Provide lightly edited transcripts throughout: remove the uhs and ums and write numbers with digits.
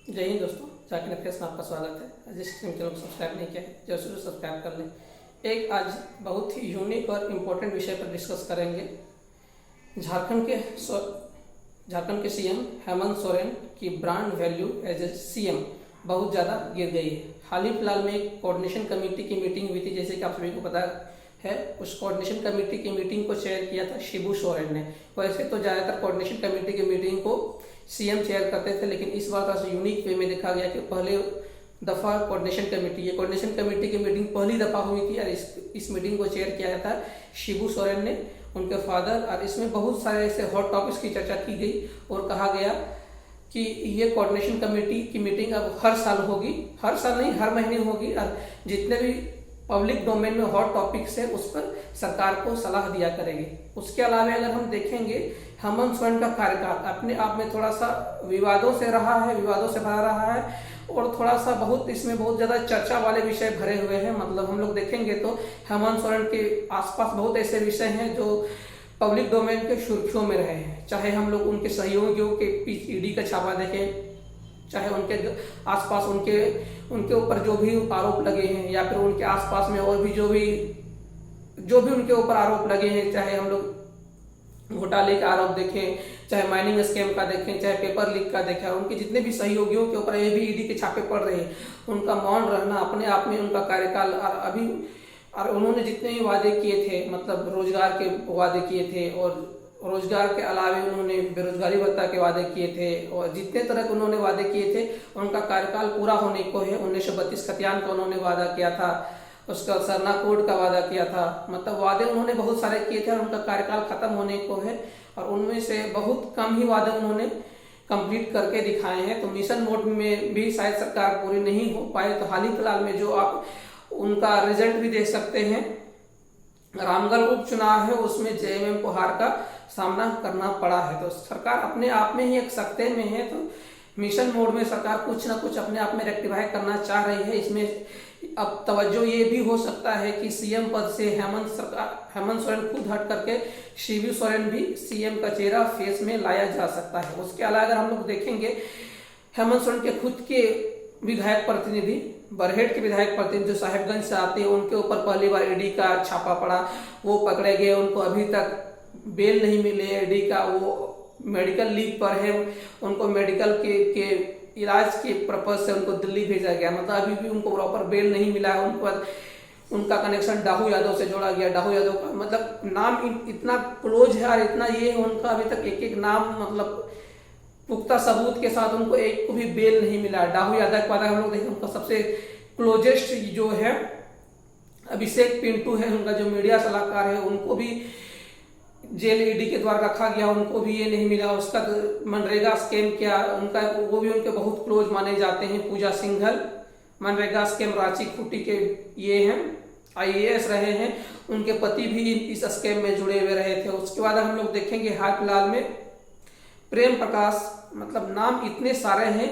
जय हिंद दोस्तों, जाकिर अफेयर्स में आपका स्वागत है। जिस चैनल को सब्सक्राइब नहीं किया है जरूर सब्सक्राइब कर लें। एक आज बहुत ही यूनिक और इम्पोर्टेंट विषय पर डिस्कस करेंगे। झारखंड के सीएम हेमंत सोरेन की brand value as a CM बहुत ज़्यादा गिर गई है। हाल ही फिलहाल में एक कोऑर्डिनेशन कमेटी की मीटिंग हुई थी, जैसे कि आप सभी को पता है। उस कोऑर्डिनेशन कमेटी की मीटिंग को चेयर किया था शिबू सोरेन ने। वैसे तो ज़्यादातर कोऑर्डिनेशन कमेटी की मीटिंग को सीएम चेयर करते थे, लेकिन इस बार थोड़ा सा यूनिक वे में देखा गया कि पहले दफ़ा कोऑर्डिनेशन कमेटी की मीटिंग पहली दफ़ा हुई थी और इस मीटिंग को चेयर किया था शिबू सोरेन ने, उनके फादर। और इसमें बहुत सारे ऐसे हॉट टॉपिक्स की चर्चा की गई और कहा गया कि ये कोऑर्डिनेशन कमेटी की मीटिंग अब हर साल होगी, हर साल नहीं हर महीने होगी, और जितने भी पब्लिक डोमेन में हॉट टॉपिक्स है उस पर सरकार को सलाह दिया करेगी। उसके अलावा अगर हम देखेंगे, हेमंत सोरेन का कार्यकाल अपने आप में थोड़ा सा विवादों से रहा है, विवादों से भरा रहा है, और थोड़ा सा बहुत इसमें बहुत ज़्यादा चर्चा वाले विषय भरे हुए हैं। मतलब हम लोग देखेंगे तो हेमंत सोरेन के आसपास बहुत ऐसे विषय हैं जो पब्लिक डोमेन के सुर्खियों में रहे हैं। चाहे हम लोग उनके सहयोगियों के पीछे ईडी का छापा देखें, चाहे उनके आसपास उनके ऊपर जो भी आरोप लगे हैं, या फिर उनके आसपास में और भी जो भी उनके ऊपर आरोप लगे हैं, चाहे हम लोग घोटाले का आरोप देखें, चाहे माइनिंग स्कैम का देखें, चाहे पेपर लीक का देखें, उनके जितने भी सहयोगियों के ऊपर ये भी ईडी के छापे पड़ रहे हैं। उनका मौन रहना अपने आप में उनका कार्यकाल और उन्होंने जितने भी वादे किए थे, मतलब रोजगार के वादे किए थे, और रोजगार के अलावा उन्होंने बेरोजगारी भत्ता के वादे किए थे, और जितने तरह के उन्होंने वादे किए थे उनका कार्यकाल पूरा होने को है। 1932 खतियान का उन्होंने वादा किया था, उसका सरना कोड का वादा किया था। मतलब वादे उन्होंने बहुत सारे किए थे और उनका कार्यकाल खत्म होने को है, और उनमें से बहुत कम ही वादे उन्होंने कंप्लीट करके दिखाए हैं। तो मिशन मोड में भी शायद सरकार पूरी नहीं हो पाए। तो हाल ही फिलहाल में जो आप उनका रिजल्ट भी देख सकते हैं, रामगढ़ उपचुनाव है उसमें जेएमएम को हार का सामना करना पड़ा है। तो सरकार अपने आप में ही एक सख्ते में है। तो मिशन मोड में सरकार कुछ ना कुछ अपने आप में रेक्टिफाई करना चाह रही है। इसमें अब तवज्जो ये भी हो सकता है कि सीएम पद से हेमंत सोरेन खुद हट करके शिबू सोरेन भी सीएम का चेहरा फेस में लाया जा सकता है। उसके अलावा अगर हम लोग देखेंगे, हेमंत सोरेन के खुद के विधायक प्रतिनिधि, बरहेट के विधायक प्रतिनिधि जो साहेबगंज से आते हैं, उनके ऊपर पहली बार ईडी का छापा पड़ा, वो पकड़े गए, उनको अभी तक बेल नहीं मिले। ईडी का वो मेडिकल लीव पर है, उनको मेडिकल के इलाज के पर्पज से उनको दिल्ली भेजा गया। मतलब अभी भी उनको प्रॉपर बेल नहीं मिला है। उनका कनेक्शन डाहू यादव से जोड़ा गया। डाहू यादव का मतलब नाम इतना क्लोज है और इतना ये है उनका, अभी तक एक एक नाम मतलब पुख्ता सबूत के साथ उनको एक को भी बेल नहीं मिला। डाहू यादव के बाद हम लोग देखें, उनका सबसे क्लोजेस्ट जो है अभिषेक पिंटू है, उनका जो मीडिया सलाहकार है, उनको भी जेल ईडी के द्वारा रखा गया, उनको भी ये नहीं मिला। उसका मनरेगा स्कैम किया उनका, वो भी उनके बहुत क्लोज माने जाते हैं। पूजा सिंघल मनरेगा स्कैम रांची खूंटी के ये हैं, आईएएस रहे हैं, उनके पति भी इस स्कैम में जुड़े हुए रहे थे। उसके बाद हम लोग देखेंगे हाल फिलहाल में प्रेम प्रकाश, मतलब नाम इतने सारे हैं।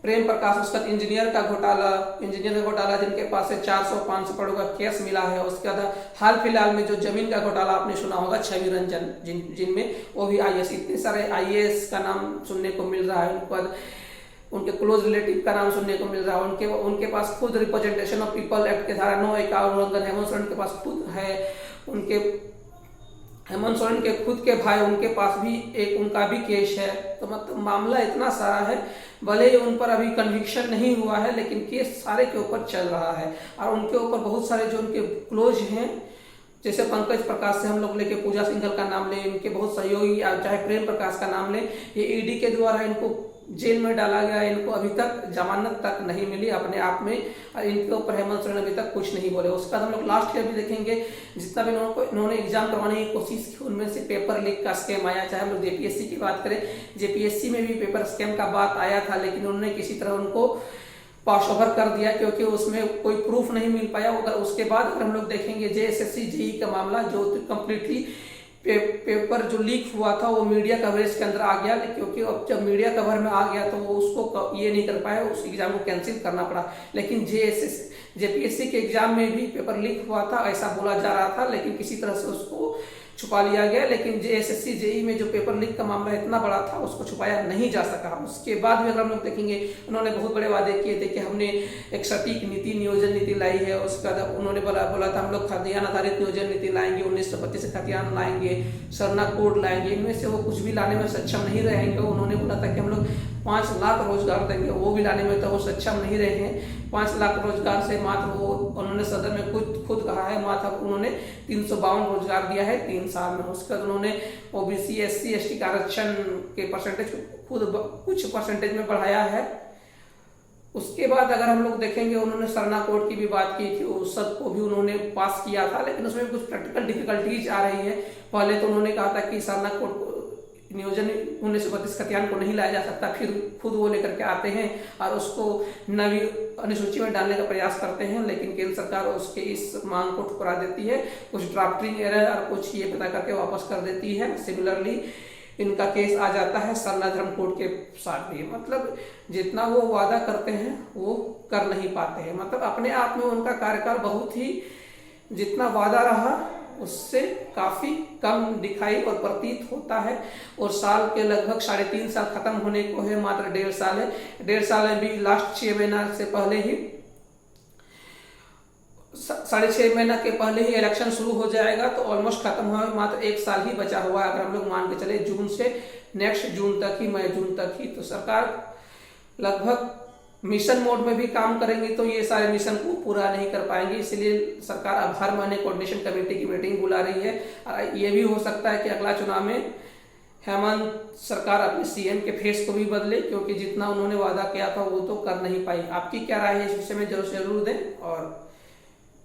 प्रेम प्रकाश, उसका इंजीनियर का घोटाला जिनके पास से 400-500 करोड़ का केस मिला है। उसके बाद हाल फिलहाल में जो जमीन का घोटाला आपने सुना होगा, छवि रंजन, जिनमें वो भी आईएएस, इतने सारे आईएएस का नाम सुनने को मिल रहा है। उनके बाद उनके क्लोज रिलेटिव का नाम सुनने को मिल रहा है। उनके पास खुद रिप्रेजेंटेशन ऑफ पीपल एक्ट के धारा 9 का उल्लंघन हेमंत सोरेन के पास खुद है। हेमंत सोरेन के खुद के भाई, उनके पास भी एक उनका भी केस है। तो मतलब मामला इतना सारा है, भले ही उन पर अभी कन्विक्शन नहीं हुआ है, लेकिन केस सारे के ऊपर चल रहा है। और उनके ऊपर बहुत सारे जो उनके क्लोज हैं, जैसे पंकज प्रकाश से हम लोग लेके पूजा सिंघल का नाम लें, इनके बहुत सहयोगी, चाहे प्रेम प्रकाश का नाम लें, ये ईडी के द्वारा इनको जेल में डाला गया। इनको अभी तक जमानत तक नहीं मिली अपने आप में, और इनके ऊपर हेमंत सोरेन अभी तक कुछ नहीं बोले। उसके बाद हम लोग लास्ट ईयर भी देखेंगे, जितना भी इन्होंने एग्जाम करवाने की कोशिश की, उनमें से पेपर लीक का स्कैम आया। चाहे हम लोग जेपीएससी की बात करें, जेपीएससी में भी पेपर स्कैम का बात आया था, लेकिन उन्होंने किसी तरह उनको पास ओवर कर दिया, क्योंकि उसमें कोई प्रूफ नहीं मिल पाया। अगर उसके बाद अगर हम लोग देखेंगे जेएसएससी जेई का मामला, जो कम्प्लीटली पेपर जो लीक हुआ था वो मीडिया कवरेज के अंदर आ गया, क्योंकि अब जब मीडिया कवर में आ गया तो वो उसको ये नहीं कर पाया, उस एग्जाम को कैंसिल करना पड़ा। लेकिन जेपीएससी के एग्जाम में भी पेपर लीक हुआ था, ऐसा बोला जा रहा था, लेकिन किसी तरह से उसको छुपा लिया गया, लेकिन JSSC जेई में जो पेपर लीक का मामला इतना बड़ा था उसको छुपाया नहीं जा सका। उसके बाद भी अगर हम लोग देखेंगे, उन्होंने बहुत बड़े वादे किए थे कि हमने एक सटीक नीति, नियोजन नीति लाई है। उसका उन्होंने बोला था हम लोग खाद्यान्न आधारित नियोजन नीति लाएंगे, 1932 से खाद्यान्न लाएंगे, सरना कोड लाएंगे। इनमें से वो कुछ भी लाने में सक्षम नहीं रहेंगे। उन्होंने बोला था कि हम लोग 5 लाख रोजगार देंगे, वो भी लाने में तो वो सक्षम नहीं रहे हैं। 5 लाख रोजगार से मात्र वो, उन्होंने सदन में खुद कहा है, मात्र उन्होंने 352 रोजगार दिया है 3 साल में। उसके बाद उन्होंने OBC SC ST का आरक्षण के परसेंटेज खुद कुछ परसेंटेज में बढ़ाया है। उसके बाद अगर हम लोग देखेंगे, उन्होंने सरना कोड की भी बात की थी, उस सब को भी उन्होंने पास किया था, लेकिन उसमें कुछ प्रैक्टिकल डिफिकल्टीज आ रही है। पहले तो उन्होंने कहा था कि सरना कोड नियोजन 1932 खाद्यान्न को नहीं लाया जा सकता, फिर खुद वो लेकर के आते हैं और उसको नवी अनुसूची में डालने का प्रयास करते हैं, लेकिन केंद्र सरकार उसके इस मांग को ठुकरा देती है। कुछ ड्राफ्टिंग एरर और कुछ ये पता करके वापस कर देती है। सिमिलरली इनका केस आ जाता है सरना धर्म कोड के साथ भी। मतलब जितना वो वादा करते हैं वो कर नहीं पाते हैं। मतलब अपने आप में उनका कार्यकाल बहुत ही, जितना वादा रहा उससे काफी कम दिखाई और प्रतीत होता है। और साल के लगभग 3.5 साल खत्म होने को है, मात्र 1.5 साल है। 1.5 साल में भी लास्ट 6 महीना से पहले ही, 6.5 महीना के पहले ही इलेक्शन शुरू हो जाएगा, तो ऑलमोस्ट खत्म हुआ, मात्र 1 साल ही बचा हुआ है। अगर हम लोग मान के चले जून से नेक्स्ट जून तक ही, मई जून तक ही, तो सरकार लगभग मिशन मोड में भी काम करेंगे तो ये सारे मिशन को पूरा नहीं कर पाएंगे। इसलिए सरकार अब हर महीने कोऑर्डिनेशन कमेटी की मीटिंग बुला रही है। और ये भी हो सकता है कि अगला चुनाव में हेमंत सरकार अपने CM के फेस को भी बदले, क्योंकि जितना उन्होंने वादा किया था वो तो कर नहीं पाई। आपकी क्या राय है इस विषय में जरूर दें, और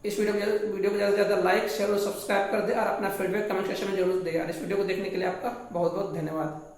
इस वीडियो को ज़्यादा से ज़्यादा लाइक, शेयर और सब्सक्राइब कर दें, और अपना फीडबैक कमेंट सेक्शन में जरूर दें। और इस वीडियो को देखने के लिए आपका बहुत बहुत धन्यवाद।